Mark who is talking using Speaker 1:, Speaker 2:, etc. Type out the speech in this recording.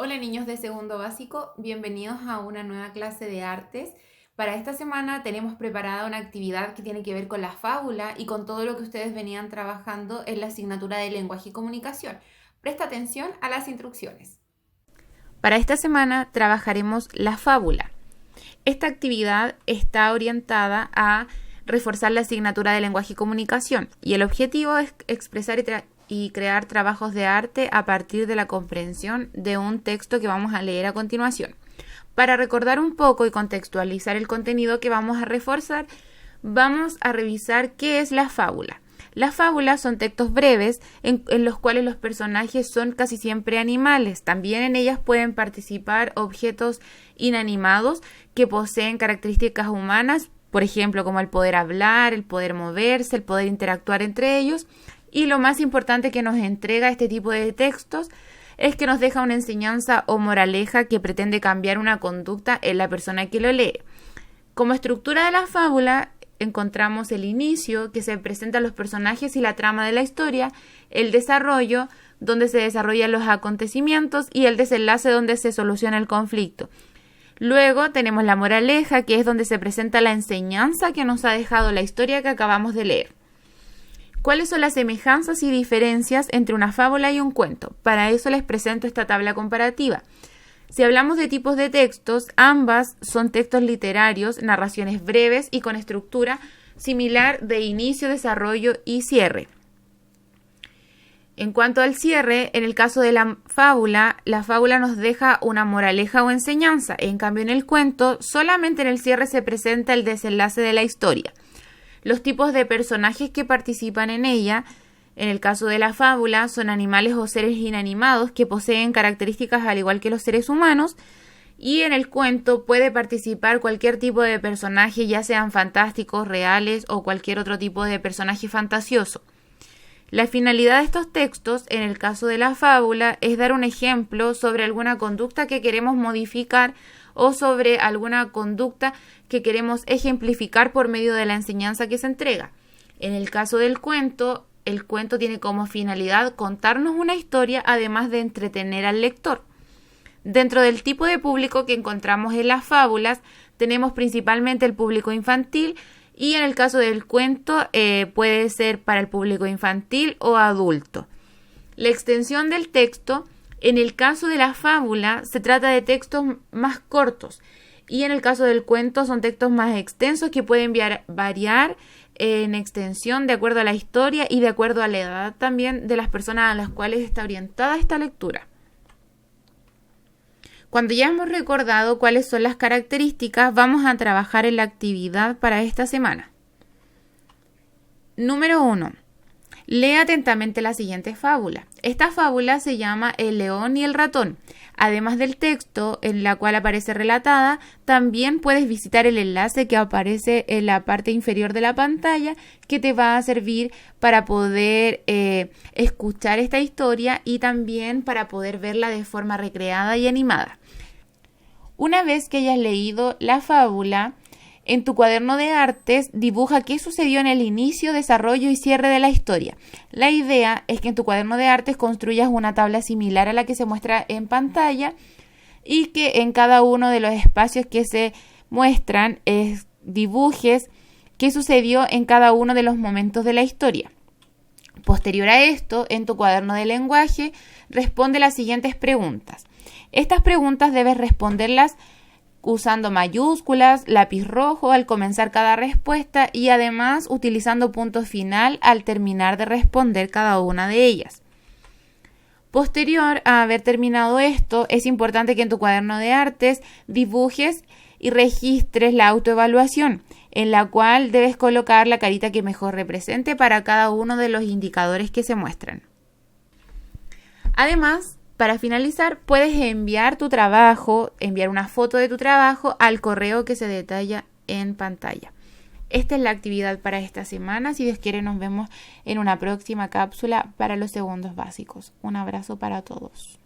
Speaker 1: Hola niños de segundo básico, bienvenidos a una nueva clase de artes. Para esta semana tenemos preparada una actividad que tiene que ver con la fábula y con todo lo que ustedes venían trabajando en la asignatura de lenguaje y comunicación. Presta atención a las instrucciones. Para esta semana trabajaremos la fábula. Esta actividad está orientada a reforzar la asignatura de lenguaje y comunicación y el objetivo es expresar y crear trabajos de arte a partir de la comprensión de un texto que vamos a leer a continuación. Para recordar un poco y contextualizar el contenido que vamos a reforzar, vamos a revisar qué es la fábula. Las fábulas son textos breves en los cuales los personajes son casi siempre animales. También en ellas pueden participar objetos inanimados que poseen características humanas, por ejemplo, como el poder hablar, el poder moverse, el poder interactuar entre ellos. Y lo más importante que nos entrega este tipo de textos es que nos deja una enseñanza o moraleja que pretende cambiar una conducta en la persona que lo lee. Como estructura de la fábula encontramos el inicio, que se presentan los personajes y la trama de la historia, el desarrollo, donde se desarrollan los acontecimientos, y el desenlace, donde se soluciona el conflicto. Luego tenemos la moraleja, que es donde se presenta la enseñanza que nos ha dejado la historia que acabamos de leer. ¿Cuáles son las semejanzas y diferencias entre una fábula y un cuento? Para eso les presento esta tabla comparativa. Si hablamos de tipos de textos, ambas son textos literarios, narraciones breves y con estructura similar de inicio, desarrollo y cierre. En cuanto al cierre, en el caso de la fábula nos deja una moraleja o enseñanza. En cambio, en el cuento, solamente en el cierre se presenta el desenlace de la historia. Los tipos de personajes que participan en ella, en el caso de la fábula, son animales o seres inanimados que poseen características al igual que los seres humanos, y en el cuento puede participar cualquier tipo de personaje, ya sean fantásticos, reales o cualquier otro tipo de personaje fantasioso. La finalidad de estos textos, en el caso de la fábula, es dar un ejemplo sobre alguna conducta que queremos modificar o sobre alguna conducta que queremos ejemplificar por medio de la enseñanza que se entrega. En el caso del cuento, el cuento tiene como finalidad contarnos una historia, además de entretener al lector. Dentro del tipo de público que encontramos en las fábulas, tenemos principalmente el público infantil, y en el caso del cuento puede ser para el público infantil o adulto. La extensión del texto, en el caso de la fábula, se trata de textos más cortos, y en el caso del cuento son textos más extensos que pueden variar en extensión de acuerdo a la historia y de acuerdo a la edad también de las personas a las cuales está orientada esta lectura. Cuando ya hemos recordado cuáles son las características, vamos a trabajar en la actividad para esta semana. Número 1. Lee atentamente la siguiente fábula. Esta fábula se llama El león y el ratón. Además del texto en la cual aparece relatada, también puedes visitar el enlace que aparece en la parte inferior de la pantalla, que te va a servir para poder escuchar esta historia y también para poder verla de forma recreada y animada. Una vez que hayas leído la fábula, en tu cuaderno de artes dibuja qué sucedió en el inicio, desarrollo y cierre de la historia. La idea es que en tu cuaderno de artes construyas una tabla similar a la que se muestra en pantalla y que en cada uno de los espacios que se muestran dibujes qué sucedió en cada uno de los momentos de la historia. Posterior a esto, en tu cuaderno de lenguaje, responde las siguientes preguntas. Estas preguntas debes responderlas usando mayúsculas, lápiz rojo al comenzar cada respuesta y además utilizando punto final al terminar de responder cada una de ellas. Posterior a haber terminado esto, es importante que en tu cuaderno de artes dibujes y registres la autoevaluación, en la cual debes colocar la carita que mejor represente para cada uno de los indicadores que se muestran. Además, para finalizar, puedes enviar una foto de tu trabajo al correo que se detalla en pantalla. Esta es la actividad para esta semana. Si Dios quiere, nos vemos en una próxima cápsula para los segundos básicos. Un abrazo para todos.